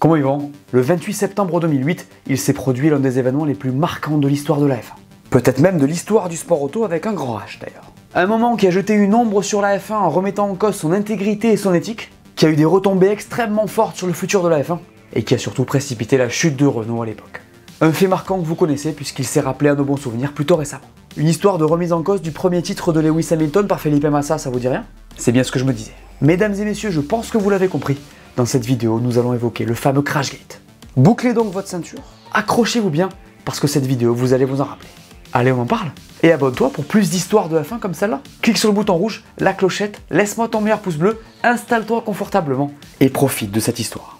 Comment ils vont? Le 28 septembre 2008, il s'est produit l'un des événements les plus marquants de l'histoire de la F1. Peut-être même de l'histoire du sport auto avec un grand H d'ailleurs. Un moment qui a jeté une ombre sur la F1 en remettant en cause son intégrité et son éthique, qui a eu des retombées extrêmement fortes sur le futur de la F1, et qui a surtout précipité la chute de Renault à l'époque. Un fait marquant que vous connaissez puisqu'il s'est rappelé à nos bons souvenirs plutôt récemment. Une histoire de remise en cause du premier titre de Lewis Hamilton par Felipe Massa, ça vous dit rien? C'est bien ce que je me disais. Mesdames et messieurs, je pense que vous l'avez compris, dans cette vidéo, nous allons évoquer le fameux Crashgate. Bouclez donc votre ceinture, accrochez-vous bien, parce que cette vidéo, vous allez vous en rappeler. Allez, on en parle? Et abonne-toi pour plus d'histoires de F1 comme celle-là. Clique sur le bouton rouge, la clochette, laisse-moi ton meilleur pouce bleu, installe-toi confortablement et profite de cette histoire.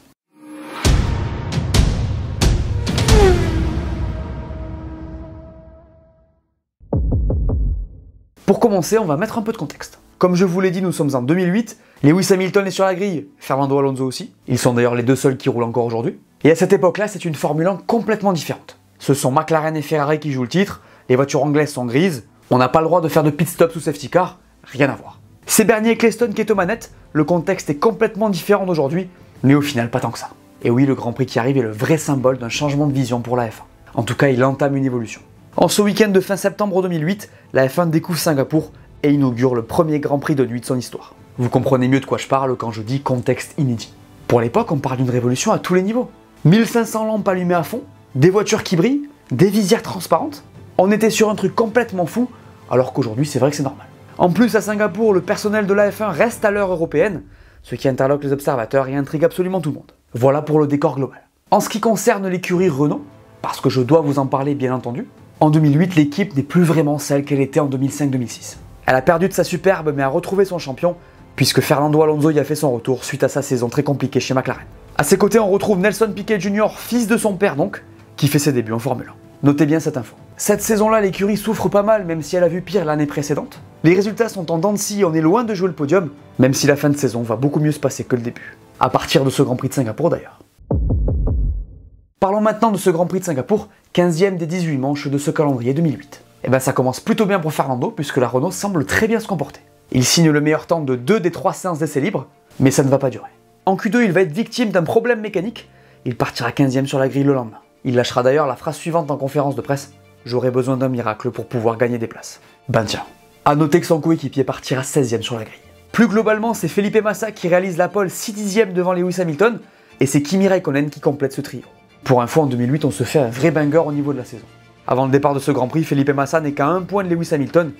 Pour commencer, on va mettre un peu de contexte. Comme je vous l'ai dit, nous sommes en 2008, Lewis Hamilton est sur la grille, Fernando Alonso aussi. Ils sont d'ailleurs les deux seuls qui roulent encore aujourd'hui. Et à cette époque-là, c'est une Formule 1 complètement différente. Ce sont McLaren et Ferrari qui jouent le titre, les voitures anglaises sont grises, on n'a pas le droit de faire de pit stop sous safety car, rien à voir. C'est Bernie Ecclestone qui est aux manettes, le contexte est complètement différent d'aujourd'hui, mais au final pas tant que ça. Et oui, le Grand Prix qui arrive est le vrai symbole d'un changement de vision pour la F1. En tout cas, il entame une évolution. En ce week-end de fin septembre 2008, la F1 découvre Singapour et inaugure le premier Grand Prix de nuit de son histoire. Vous comprenez mieux de quoi je parle quand je dis contexte inédit. Pour l'époque, on parle d'une révolution à tous les niveaux. 1500 lampes allumées à fond, des voitures qui brillent, des visières transparentes. On était sur un truc complètement fou, alors qu'aujourd'hui c'est vrai que c'est normal. En plus, à Singapour, le personnel de la F1 reste à l'heure européenne, ce qui interloque les observateurs et intrigue absolument tout le monde. Voilà pour le décor global. En ce qui concerne l'écurie Renault, parce que je dois vous en parler bien entendu, en 2008, l'équipe n'est plus vraiment celle qu'elle était en 2005-2006. Elle a perdu de sa superbe mais a retrouvé son champion, puisque Fernando Alonso y a fait son retour suite à sa saison très compliquée chez McLaren. A ses côtés, on retrouve Nelson Piquet Jr., fils de son père donc, qui fait ses débuts en Formule 1. Notez bien cette info. Cette saison-là, l'écurie souffre pas mal, même si elle a vu pire l'année précédente. Les résultats sont en dents de scie, on est loin de jouer le podium, même si la fin de saison va beaucoup mieux se passer que le début. À partir de ce Grand Prix de Singapour d'ailleurs. Parlons maintenant de ce Grand Prix de Singapour, 15e des 18 manches de ce calendrier 2008. Et ben ça commence plutôt bien pour Fernando, puisque la Renault semble très bien se comporter. Il signe le meilleur temps de 2 des 3 séances d'essais libres, mais ça ne va pas durer. En Q2, il va être victime d'un problème mécanique, il partira 15e sur la grille le lendemain. Il lâchera d'ailleurs la phrase suivante en conférence de presse: « J'aurais besoin d'un miracle pour pouvoir gagner des places. » Ben tiens. A noter que son coéquipier partira 16e sur la grille. Plus globalement, c'est Felipe Massa qui réalise la pole 6/10 devant Lewis Hamilton, et c'est Kimi Räikkönen qui complète ce trio. Pour info, en 2008, on se fait un vrai banger au niveau de la saison. Avant le départ de ce Grand Prix, Felipe Massa n'est qu'à 1 point de Lewis Hamilton,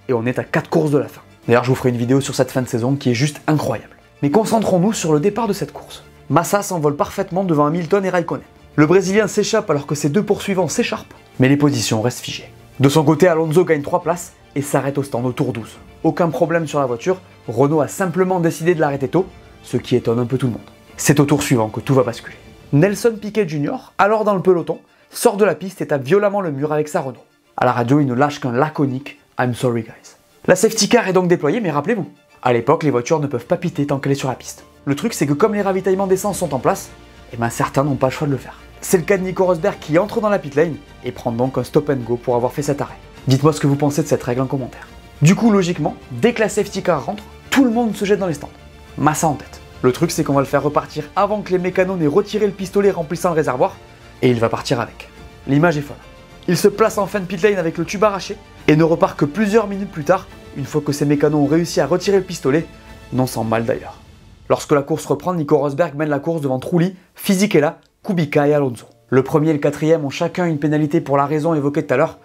et on est à 4 courses de la fin. D'ailleurs, je vous ferai une vidéo sur cette fin de saison qui est juste incroyable. Mais concentrons-nous sur le départ de cette course. Massa s'envole parfaitement devant Hamilton et Räikkönen. Le Brésilien s'échappe alors que ses deux poursuivants s'écharpent, mais les positions restent figées. De son côté, Alonso gagne 3 places et s'arrête au stand au tour 12. Aucun problème sur la voiture, Renault a simplement décidé de l'arrêter tôt, ce qui étonne un peu tout le monde. C'est au tour suivant que tout va basculer. Nelson Piquet Jr., alors dans le peloton, sort de la piste et tape violemment le mur avec sa Renault. À la radio, il ne lâche qu'un laconique « I'm sorry guys ». La safety car est donc déployée, mais rappelez-vous, à l'époque, les voitures ne peuvent pas piter tant qu'elle est sur la piste. Le truc, c'est que comme les ravitaillements d'essence sont en place, et ben certains n'ont pas le choix de le faire. C'est le cas de Nico Rosberg qui entre dans la pit lane et prend donc un stop and go pour avoir fait cet arrêt. Dites-moi ce que vous pensez de cette règle en commentaire. Du coup, logiquement, dès que la safety car rentre, tout le monde se jette dans les stands. Massa en tête. Le truc, c'est qu'on va le faire repartir avant que les mécanos n'aient retiré le pistolet remplissant le réservoir, et il va partir avec. L'image est folle. Il se place en fin de pit lane avec le tube arraché, et ne repart que plusieurs minutes plus tard, une fois que ses mécanos ont réussi à retirer le pistolet, non sans mal d'ailleurs. Lorsque la course reprend, Nico Rosberg mène la course devant Trulli, Fisichella, Kubica et Alonso. Le premier et le quatrième ont chacun une pénalité pour la raison évoquée tout à l'heure,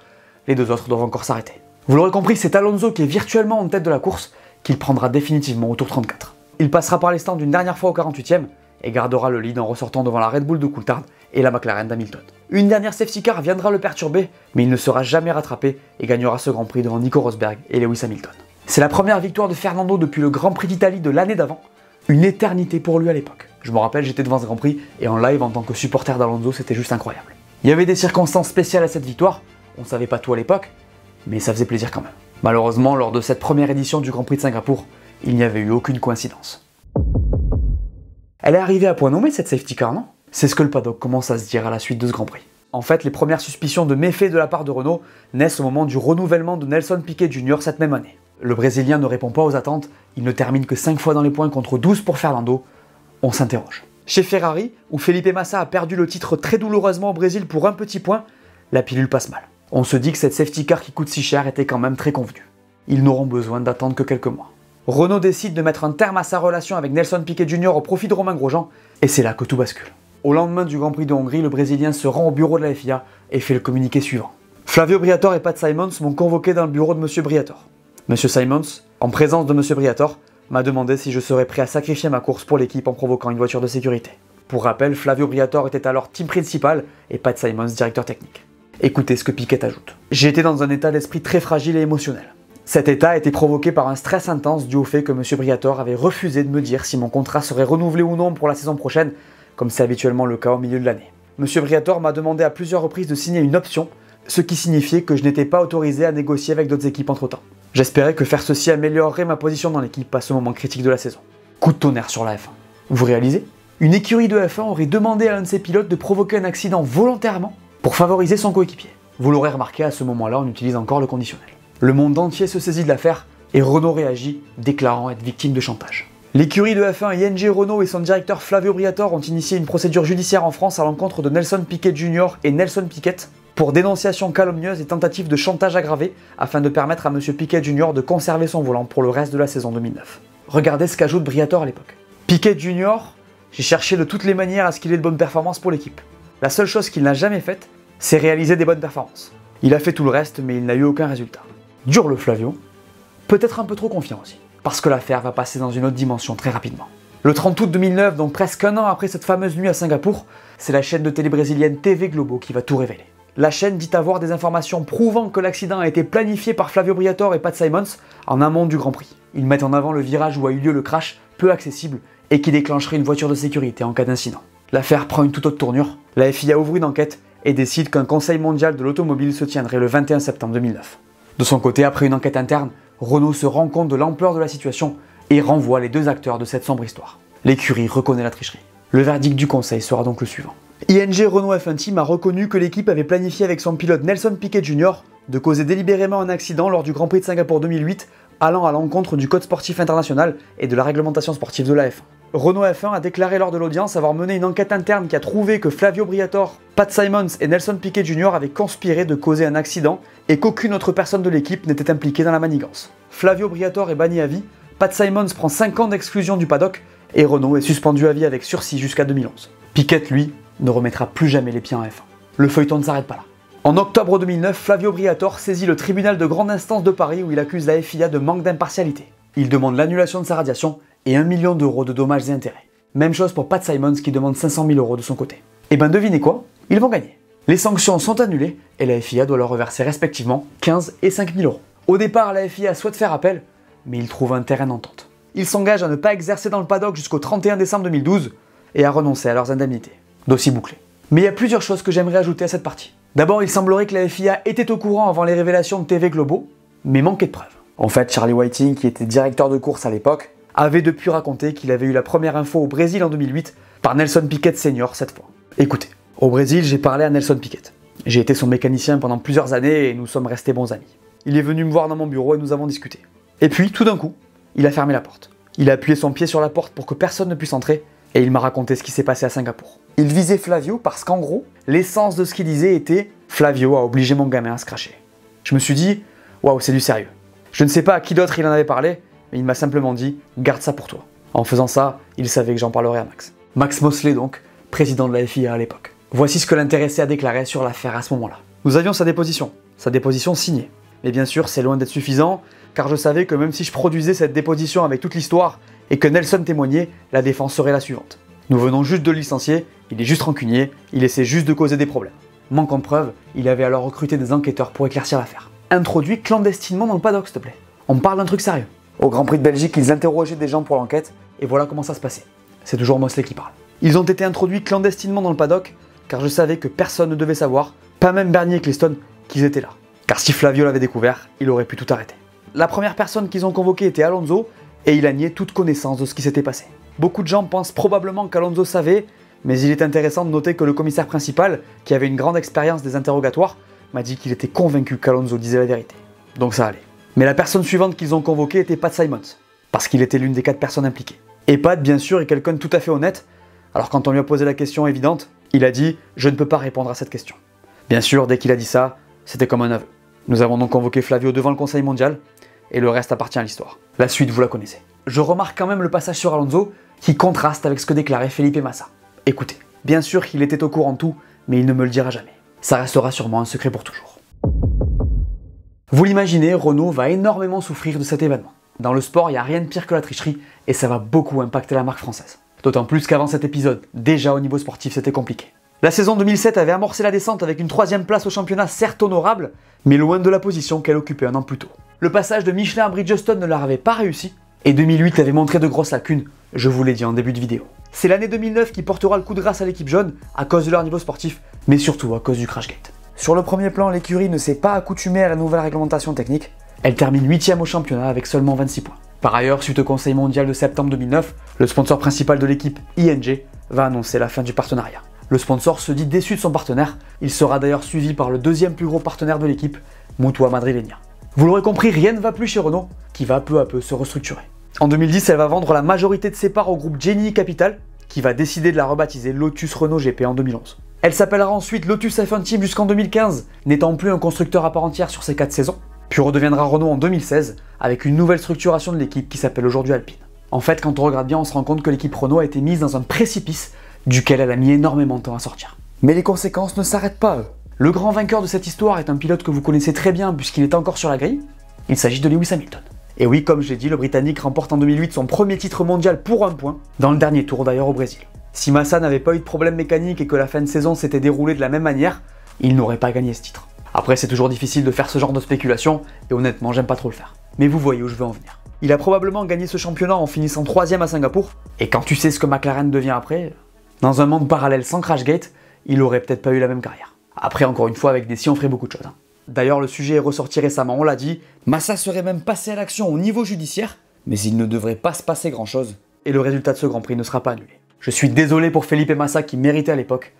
les deux autres doivent encore s'arrêter. Vous l'aurez compris, c'est Alonso qui est virtuellement en tête de la course, qu'il prendra définitivement au tour 34. Il passera par les stands une dernière fois au 48e et gardera le lead en ressortant devant la Red Bull de Coulthard et la McLaren d'Hamilton. Une dernière safety car viendra le perturber, mais il ne sera jamais rattrapé et gagnera ce Grand Prix devant Nico Rosberg et Lewis Hamilton. C'est la première victoire de Fernando depuis le Grand Prix d'Italie de l'année d'avant, une éternité pour lui à l'époque. Je me rappelle, j'étais devant ce Grand Prix et en live en tant que supporter d'Alonso, c'était juste incroyable. Il y avait des circonstances spéciales à cette victoire, on savait pas tout à l'époque, mais ça faisait plaisir quand même. Malheureusement, lors de cette première édition du Grand Prix de Singapour, il n'y avait eu aucune coïncidence. Elle est arrivée à point nommé cette safety car, non? C'est ce que le paddock commence à se dire à la suite de ce Grand Prix. En fait, les premières suspicions de méfaits de la part de Renault naissent au moment du renouvellement de Nelson Piquet Jr. cette même année. Le Brésilien ne répond pas aux attentes, il ne termine que 5 fois dans les points contre 12 pour Fernando. On s'interroge. Chez Ferrari, où Felipe Massa a perdu le titre très douloureusement au Brésil pour un petit point, la pilule passe mal. On se dit que cette safety car qui coûte si cher était quand même très convenue. Ils n'auront besoin d'attendre que quelques mois. Renault décide de mettre un terme à sa relation avec Nelson Piquet Jr. au profit de Romain Grosjean, et c'est là que tout bascule. Au lendemain du Grand Prix de Hongrie, le Brésilien se rend au bureau de la FIA et fait le communiqué suivant. Flavio Briatore et Pat Simons m'ont convoqué dans le bureau de M. Briatore. M. Simons, en présence de M. Briatore, m'a demandé si je serais prêt à sacrifier ma course pour l'équipe en provoquant une voiture de sécurité. Pour rappel, Flavio Briatore était alors team principal et Pat Simons directeur technique. Écoutez ce que Piquet ajoute. J'ai été dans un état d'esprit très fragile et émotionnel. Cet état a été provoqué par un stress intense dû au fait que M. Briatore avait refusé de me dire si mon contrat serait renouvelé ou non pour la saison prochaine, comme c'est habituellement le cas au milieu de l'année. M. Briatore m'a demandé à plusieurs reprises de signer une option, ce qui signifiait que je n'étais pas autorisé à négocier avec d'autres équipes entre-temps. J'espérais que faire ceci améliorerait ma position dans l'équipe à ce moment critique de la saison. Coup de tonnerre sur la F1. Vous réalisez? Une écurie de F1 aurait demandé à l'un de ses pilotes de provoquer un accident volontairement pour favoriser son coéquipier. Vous l'aurez remarqué, à ce moment-là, on utilise encore le conditionnel. Le monde entier se saisit de l'affaire et Renault réagit, déclarant être victime de chantage. L'écurie de F1 ING Renault et son directeur Flavio Briatore ont initié une procédure judiciaire en France à l'encontre de Nelson Piquet Jr. et Nelson Piquet pour dénonciation calomnieuse et tentative de chantage aggravé afin de permettre à M. Piquet Jr. de conserver son volant pour le reste de la saison 2009. Regardez ce qu'ajoute Briatore à l'époque. Piquet Jr., j'ai cherché de toutes les manières à ce qu'il ait de bonnes performances pour l'équipe. La seule chose qu'il n'a jamais faite, c'est réaliser des bonnes performances. Il a fait tout le reste, mais il n'a eu aucun résultat. Dur le Flavio, peut-être un peu trop confiant aussi, parce que l'affaire va passer dans une autre dimension très rapidement. Le 30 août 2009, donc presque un an après cette fameuse nuit à Singapour, c'est la chaîne de télé brésilienne TV Globo qui va tout révéler. La chaîne dit avoir des informations prouvant que l'accident a été planifié par Flavio Briatore et Pat Simons en amont du Grand Prix. Ils mettent en avant le virage où a eu lieu le crash, peu accessible, et qui déclencherait une voiture de sécurité en cas d'incident. L'affaire prend une toute autre tournure, la FIA ouvre une enquête et décide qu'un conseil mondial de l'automobile se tiendrait le 21 septembre 2009. De son côté, après une enquête interne, Renault se rend compte de l'ampleur de la situation et renvoie les deux acteurs de cette sombre histoire. L'écurie reconnaît la tricherie. Le verdict du conseil sera donc le suivant. ING Renault F1 Team a reconnu que l'équipe avait planifié avec son pilote Nelson Piquet Jr. de causer délibérément un accident lors du Grand Prix de Singapour 2008, allant à l'encontre du code sportif international et de la réglementation sportive de la F1. Renault F1 a déclaré lors de l'audience avoir mené une enquête interne qui a trouvé que Flavio Briatore, Pat Simons et Nelson Piquet Jr. avaient conspiré de causer un accident et qu'aucune autre personne de l'équipe n'était impliquée dans la manigance. Flavio Briatore est banni à vie, Pat Simons prend 5 ans d'exclusion du paddock et Renault est suspendu à vie avec sursis jusqu'à 2011. Piquet, lui, ne remettra plus jamais les pieds en F1. Le feuilleton ne s'arrête pas là. En octobre 2009, Flavio Briatore saisit le tribunal de grande instance de Paris où il accuse la FIA de manque d'impartialité. Il demande l'annulation de sa radiation et 1 million d'euros de dommages et intérêts. Même chose pour Pat Simons qui demande 500 000 euros de son côté. Et ben devinez quoi? Ils vont gagner. Les sanctions sont annulées et la FIA doit leur reverser respectivement 15 et 5 000 euros. Au départ, la FIA souhaite faire appel, mais ils trouvent un terrain d'entente. Ils s'engagent à ne pas exercer dans le paddock jusqu'au 31 décembre 2012 et à renoncer à leurs indemnités. Dossier bouclé. Mais il y a plusieurs choses que j'aimerais ajouter à cette partie. D'abord, il semblerait que la FIA était au courant avant les révélations de TV Globo, mais manquait de preuves. En fait, Charlie Whiting, qui était directeur de course à l'époque, avait depuis raconté qu'il avait eu la première info au Brésil en 2008 par Nelson Piquet Senior cette fois. Écoutez, au Brésil, j'ai parlé à Nelson Piquet. J'ai été son mécanicien pendant plusieurs années et nous sommes restés bons amis. Il est venu me voir dans mon bureau et nous avons discuté. Et puis, tout d'un coup, il a fermé la porte. Il a appuyé son pied sur la porte pour que personne ne puisse entrer et il m'a raconté ce qui s'est passé à Singapour. Il visait Flavio parce qu'en gros, l'essence de ce qu'il disait était « Flavio a obligé mon gamin à se cracher ». Je me suis dit « Waouh, c'est du sérieux ». Je ne sais pas à qui d'autre il en avait parlé, mais il m'a simplement dit « Garde ça pour toi ». En faisant ça, il savait que j'en parlerais à Max. Max Mosley donc, président de la FIA à l'époque. Voici ce que l'intéressé a déclaré sur l'affaire à ce moment-là. Nous avions sa déposition signée. Mais bien sûr, c'est loin d'être suffisant, car je savais que même si je produisais cette déposition avec toute l'histoire et que Nelson témoignait, la défense serait la suivante. Nous venons juste de le licencier, il est juste rancunier, il essaie juste de causer des problèmes. Manquant de preuves, il avait alors recruté des enquêteurs pour éclaircir l'affaire. Introduit clandestinement dans le paddock, s'il te plaît. On parle d'un truc sérieux. Au Grand Prix de Belgique, ils interrogeaient des gens pour l'enquête, et voilà comment ça se passait. C'est toujours Mosley qui parle. Ils ont été introduits clandestinement dans le paddock, car je savais que personne ne devait savoir, pas même Bernie Ecclestone, qu'ils étaient là. Car si Flavio l'avait découvert, il aurait pu tout arrêter. La première personne qu'ils ont convoquée était Alonso, et il a nié toute connaissance de ce qui s'était passé. Beaucoup de gens pensent probablement qu'Alonso savait, mais il est intéressant de noter que le commissaire principal, qui avait une grande expérience des interrogatoires, m'a dit qu'il était convaincu qu'Alonso disait la vérité. Donc ça allait. Mais la personne suivante qu'ils ont convoquée était Pat Simons, parce qu'il était l'une des 4 personnes impliquées. Et Pat, bien sûr, est quelqu'un de tout à fait honnête, Alors quand on lui a posé la question évidente, il a dit « Je ne peux pas répondre à cette question ». Bien sûr, dès qu'il a dit ça, c'était comme un aveu. Nous avons donc convoqué Flavio devant le Conseil mondial, et le reste appartient à l'histoire. La suite, vous la connaissez. Je remarque quand même le passage sur Alonso, qui contraste avec ce que déclarait Felipe Massa. Écoutez, bien sûr qu'il était au courant de tout, mais il ne me le dira jamais. Ça restera sûrement un secret pour toujours. Vous l'imaginez, Renault va énormément souffrir de cet événement. Dans le sport, il n'y a rien de pire que la tricherie, et ça va beaucoup impacter la marque française. D'autant plus qu'avant cet épisode, déjà au niveau sportif, c'était compliqué. La saison 2007 avait amorcé la descente avec une 3e place au championnat certes honorable, mais loin de la position qu'elle occupait un an plus tôt. Le passage de Michelin à Bridgestone ne leur avait pas réussi, et 2008 avait montré de grosses lacunes, je vous l'ai dit en début de vidéo. C'est l'année 2009 qui portera le coup de grâce à l'équipe jaune, à cause de leur niveau sportif, mais surtout à cause du Crashgate. Sur le premier plan, l'écurie ne s'est pas accoutumée à la nouvelle réglementation technique, elle termine 8e au championnat avec seulement 26 points. Par ailleurs, suite au Conseil mondial de septembre 2009, le sponsor principal de l'équipe, ING, va annoncer la fin du partenariat. Le sponsor se dit déçu de son partenaire, il sera d'ailleurs suivi par le 2e plus gros partenaire de l'équipe, Mutua Madrileña. Vous l'aurez compris, rien ne va plus chez Renault, qui va peu à peu se restructurer. En 2010, elle va vendre la majorité de ses parts au groupe Genii Capital, qui va décider de la rebaptiser Lotus Renault GP en 2011. Elle s'appellera ensuite Lotus F1 Team jusqu'en 2015, n'étant plus un constructeur à part entière sur ses 4 saisons, puis redeviendra Renault en 2016, avec une nouvelle structuration de l'équipe qui s'appelle aujourd'hui Alpine. En fait, quand on regarde bien, on se rend compte que l'équipe Renault a été mise dans un précipice duquel elle a mis énormément de temps à sortir. Mais les conséquences ne s'arrêtent pas, eux. Le grand vainqueur de cette histoire est un pilote que vous connaissez très bien puisqu'il est encore sur la grille. Il s'agit de Lewis Hamilton. Et oui, comme je l'ai dit, le Britannique remporte en 2008 son premier titre mondial pour un point, dans le dernier tour d'ailleurs au Brésil. Si Massa n'avait pas eu de problème mécanique et que la fin de saison s'était déroulée de la même manière, il n'aurait pas gagné ce titre. Après, c'est toujours difficile de faire ce genre de spéculation, et honnêtement, j'aime pas trop le faire. Mais vous voyez où je veux en venir. Il a probablement gagné ce championnat en finissant 3e à Singapour, et quand tu sais ce que McLaren devient après, dans un monde parallèle sans Crashgate, il aurait peut-être pas eu la même carrière. Après, encore une fois, avec des si, on ferait beaucoup de choses. D'ailleurs, le sujet est ressorti récemment, on l'a dit, Massa serait même passé à l'action au niveau judiciaire, mais il ne devrait pas se passer grand-chose, et le résultat de ce Grand Prix ne sera pas annulé. Je suis désolé pour Felipe Massa qui méritait à l'époque,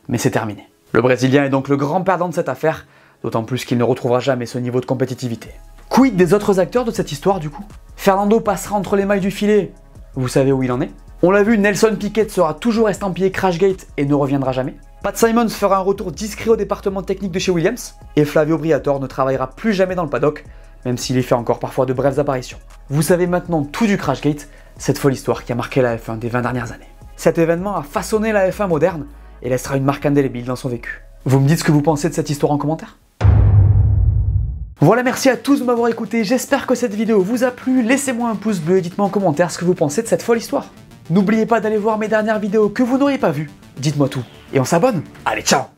mais c'est terminé. Le Brésilien est donc le grand perdant de cette affaire, d'autant plus qu'il ne retrouvera jamais ce niveau de compétitivité. Quid des autres acteurs de cette histoire du coup? Fernando passera entre les mailles du filet, vous savez où il en est? On l'a vu, Nelson Piquet sera toujours estampillé Crashgate et ne reviendra jamais. Pat Simons fera un retour discret au département technique de chez Williams, et Flavio Briatore ne travaillera plus jamais dans le paddock, même s'il y fait encore parfois de brèves apparitions. Vous savez maintenant tout du Crashgate, cette folle histoire qui a marqué la F1 des 20 dernières années. Cet événement a façonné la F1 moderne et laissera une marque indélébile dans son vécu. Vous me dites ce que vous pensez de cette histoire en commentaire? Voilà, merci à tous de m'avoir écouté, j'espère que cette vidéo vous a plu, laissez-moi un pouce bleu et dites-moi en commentaire ce que vous pensez de cette folle histoire. N'oubliez pas d'aller voir mes dernières vidéos que vous n'auriez pas vues, dites-moi tout, et on s'abonne. Allez, ciao!